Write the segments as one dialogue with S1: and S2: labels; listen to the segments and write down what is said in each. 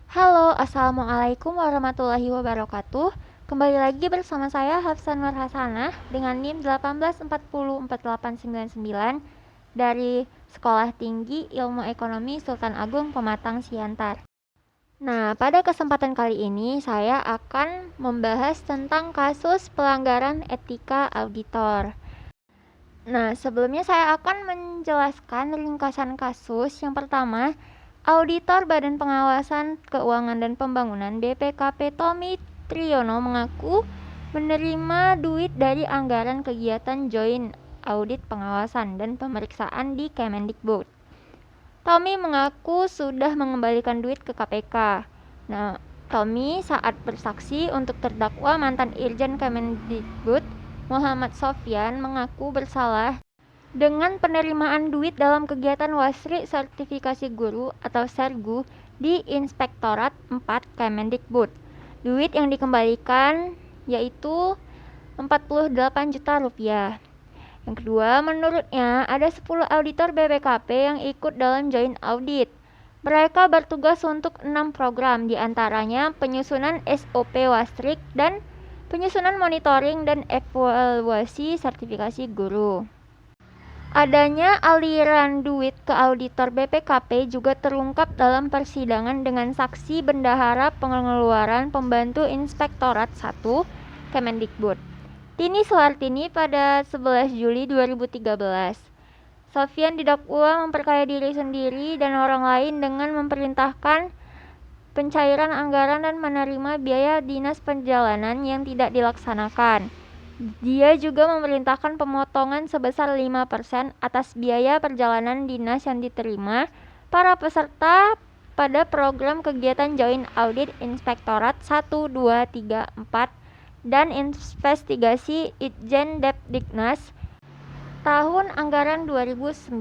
S1: Halo, Assalamualaikum warahmatullahi wabarakatuh. Kembali lagi bersama saya Hafsan Nur Hasanah dengan NIM 184048999 dari Sekolah Tinggi Ilmu Ekonomi Sultan Agung Pematang Siantar. Nah, pada kesempatan kali ini saya akan membahas tentang kasus pelanggaran etika auditor. Nah, sebelumnya saya akan menjelaskan ringkasan kasus. Yang pertama, Auditor Badan Pengawasan Keuangan dan Pembangunan BPKP Tommy Triyono mengaku menerima duit dari anggaran kegiatan joint audit pengawasan dan pemeriksaan di Kemendikbud. Tommy mengaku sudah mengembalikan duit ke KPK. Nah, Tommy saat bersaksi untuk terdakwa mantan Irjen Kemendikbud Muhammad Sofyan mengaku bersalah dengan penerimaan duit dalam kegiatan Wasri Sertifikasi Guru atau Sergu di Inspektorat 4 Kemendikbud. Duit yang dikembalikan yaitu 48 juta rupiah. Yang kedua, menurutnya ada 10 auditor BPKP yang ikut dalam joint audit. Mereka bertugas untuk 6 program, diantaranya penyusunan SOP Wasrik dan penyusunan monitoring dan evaluasi sertifikasi guru. Adanya aliran duit ke auditor BPKP juga terungkap dalam persidangan dengan saksi bendahara pengeluaran pembantu Inspektorat 1 Kemendikbud, Tini Suhartini pada 11 Juli 2013. Sofyan didakwa memperkaya diri sendiri dan orang lain dengan memerintahkan pencairan anggaran dan menerima biaya dinas perjalanan yang tidak dilaksanakan. Dia juga memerintahkan pemotongan sebesar 5% atas biaya perjalanan dinas yang diterima para peserta pada program kegiatan Joint Audit Inspektorat 1, 2, 3, 4 dan investigasi Itjen Depdiknas tahun anggaran 2009.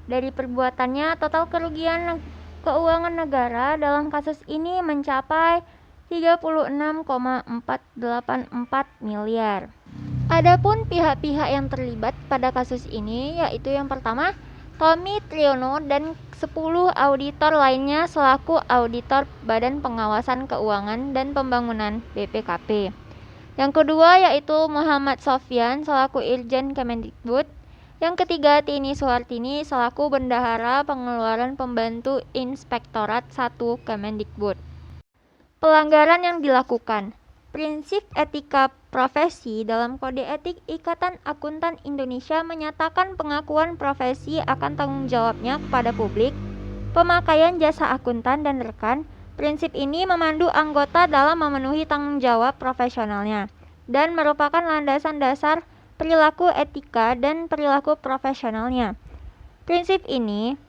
S1: Dari perbuatannya, total kerugian keuangan negara dalam kasus ini mencapai 36,484 miliar. Adapun pihak-pihak yang terlibat pada kasus ini yaitu yang pertama, Tommy Triyono dan 10 auditor lainnya selaku auditor Badan Pengawasan Keuangan dan Pembangunan BPKP. Yang kedua yaitu Muhammad Sofyan selaku Irjen Kemendikbud. Yang ketiga, Tini Suhartini selaku Bendahara Pengeluaran Pembantu Inspektorat 1 Kemendikbud. Pelanggaran yang dilakukan. Prinsip etika profesi dalam Kode Etik Ikatan Akuntan Indonesia menyatakan pengakuan profesi akan tanggung jawabnya kepada publik, pemakaian jasa akuntan dan rekan. Prinsip ini memandu anggota dalam memenuhi tanggung jawab profesionalnya dan merupakan landasan dasar perilaku etika dan perilaku profesionalnya. Prinsip ini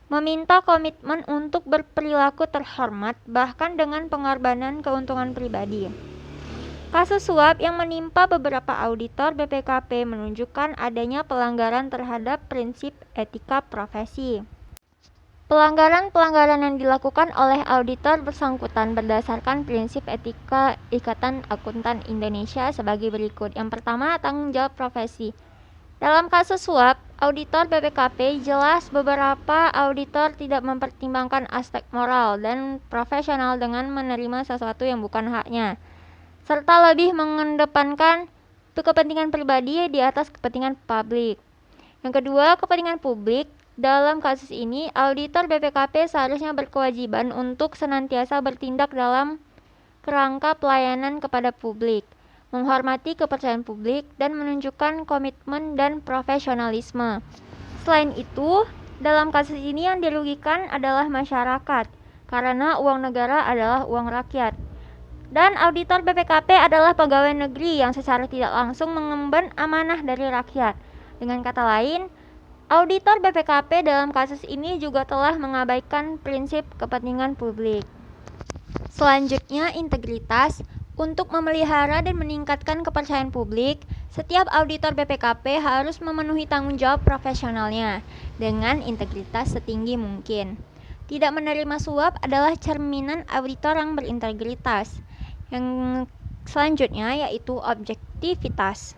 S1: meminta komitmen untuk berperilaku terhormat bahkan dengan pengorbanan keuntungan pribadi. Kasus suap yang menimpa beberapa auditor BPKP menunjukkan adanya pelanggaran terhadap prinsip etika profesi. Pelanggaran-pelanggaran yang dilakukan oleh auditor bersangkutan berdasarkan prinsip etika Ikatan Akuntan Indonesia sebagai berikut. Yang pertama, tanggung jawab profesi. Dalam kasus suap, auditor BPKP jelas beberapa auditor tidak mempertimbangkan aspek moral dan profesional dengan menerima sesuatu yang bukan haknya, serta lebih mengedepankan kepentingan pribadi di atas kepentingan publik. Yang kedua, kepentingan publik. Dalam kasus ini, auditor BPKP seharusnya berkewajiban untuk senantiasa bertindak dalam kerangka pelayanan kepada publik, menghormati kepercayaan publik, dan menunjukkan komitmen dan profesionalisme. Selain itu, dalam kasus ini yang dirugikan adalah masyarakat, karena uang negara adalah uang rakyat. Dan auditor BPKP adalah pegawai negeri yang secara tidak langsung mengemban amanah dari rakyat. Dengan kata lain, auditor BPKP dalam kasus ini juga telah mengabaikan prinsip kepentingan publik. Selanjutnya, integritas. Untuk memelihara dan meningkatkan kepercayaan publik, setiap auditor BPKP harus memenuhi tanggung jawab profesionalnya dengan integritas setinggi mungkin. Tidak menerima suap adalah cerminan auditor yang berintegritas. Yang selanjutnya yaitu objektivitas.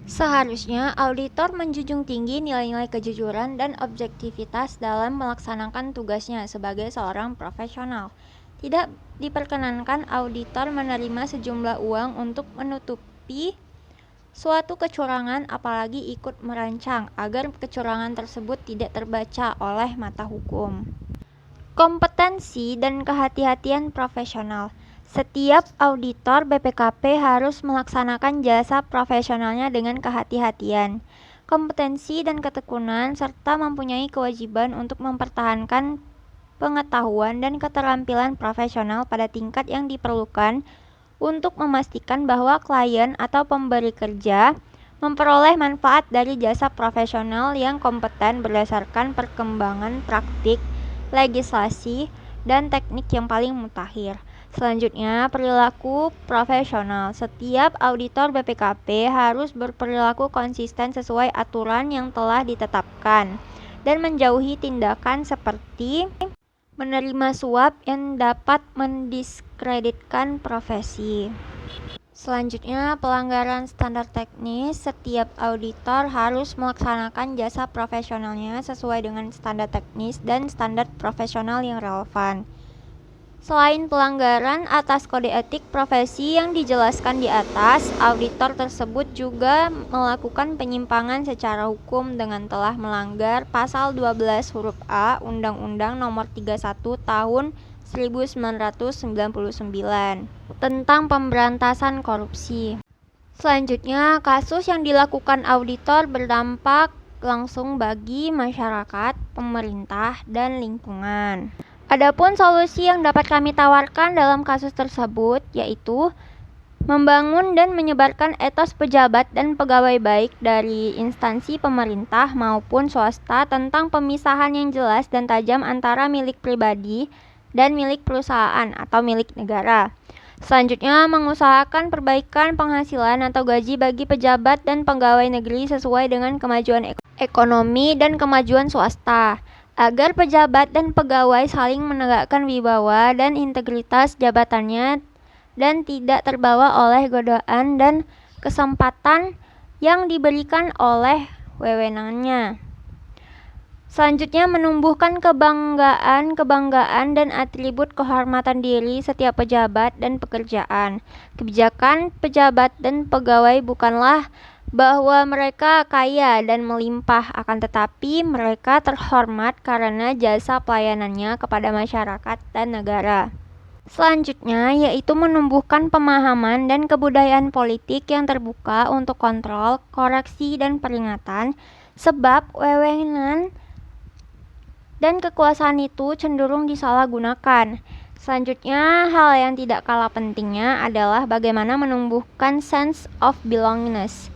S1: Seharusnya auditor menjunjung tinggi nilai-nilai kejujuran dan objektivitas dalam melaksanakan tugasnya sebagai seorang profesional. Tidak diperkenankan auditor menerima sejumlah uang untuk menutupi suatu kecurangan, apalagi ikut merancang agar kecurangan tersebut tidak terbaca oleh mata hukum. Kompetensi dan kehati-hatian profesional. Setiap auditor BPKP harus melaksanakan jasa profesionalnya dengan kehati-hatian, kompetensi dan ketekunan, serta mempunyai kewajiban untuk mempertahankan pengetahuan dan keterampilan profesional pada tingkat yang diperlukan untuk memastikan bahwa klien atau pemberi kerja memperoleh manfaat dari jasa profesional yang kompeten berdasarkan perkembangan praktik, legislasi, dan teknik yang paling mutakhir. Selanjutnya, perilaku profesional. Setiap auditor BPKP harus berperilaku konsisten sesuai aturan yang telah ditetapkan dan menjauhi tindakan seperti menerima suap yang dapat mendiskreditkan profesi. Selanjutnya, pelanggaran standar teknis. Setiap auditor harus melaksanakan jasa profesionalnya sesuai dengan standar teknis dan standar profesional yang relevan. Selain pelanggaran atas kode etik profesi yang dijelaskan di atas, auditor tersebut juga melakukan penyimpangan secara hukum dengan telah melanggar pasal 12 huruf A Undang-Undang Nomor 31 Tahun 1999 tentang pemberantasan korupsi. Selanjutnya, kasus yang dilakukan auditor berdampak langsung bagi masyarakat, pemerintah, dan lingkungan. Adapun solusi yang dapat kami tawarkan dalam kasus tersebut yaitu membangun dan menyebarkan etos pejabat dan pegawai baik dari instansi pemerintah maupun swasta tentang pemisahan yang jelas dan tajam antara milik pribadi dan milik perusahaan atau milik negara. Selanjutnya, mengusahakan perbaikan penghasilan atau gaji bagi pejabat dan pegawai negeri sesuai dengan kemajuan ekonomi dan kemajuan swasta, agar pejabat dan pegawai saling menegakkan wibawa dan integritas jabatannya dan tidak terbawa oleh godaan dan kesempatan yang diberikan oleh wewenangnya. Selanjutnya, menumbuhkan kebanggaan dan atribut kehormatan diri setiap pejabat dan pekerjaan. Kebijakan pejabat dan pegawai bukanlah bahwa mereka kaya dan melimpah, akan tetapi mereka terhormat karena jasa pelayanannya kepada masyarakat dan negara. Selanjutnya, yaitu menumbuhkan pemahaman dan kebudayaan politik yang terbuka untuk kontrol, koreksi, dan peringatan, sebab wewenang dan kekuasaan itu cenderung disalahgunakan. Selanjutnya, hal yang tidak kalah pentingnya adalah bagaimana menumbuhkan sense of belongingness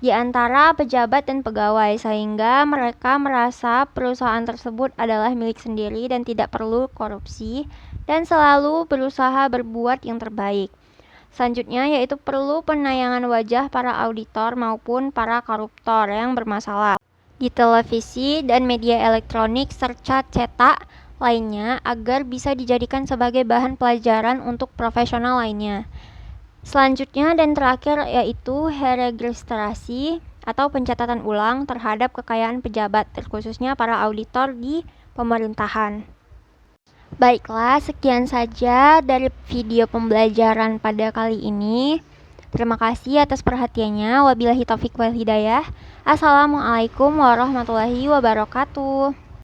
S1: di antara pejabat dan pegawai sehingga mereka merasa perusahaan tersebut adalah milik sendiri dan tidak perlu korupsi dan selalu berusaha berbuat yang terbaik. Selanjutnya, yaitu perlu penayangan wajah para auditor maupun para koruptor yang bermasalah di televisi dan media elektronik serta cetak lainnya agar bisa dijadikan sebagai bahan pelajaran untuk profesional lainnya. Selanjutnya dan terakhir yaitu registrasi atau pencatatan ulang terhadap kekayaan pejabat, terkhususnya para auditor di pemerintahan. Baiklah, sekian saja dari video pembelajaran pada kali ini. Terima kasih atas perhatiannya. Wabillahi taufik wal hidayah. Assalamualaikum warahmatullahi wabarakatuh.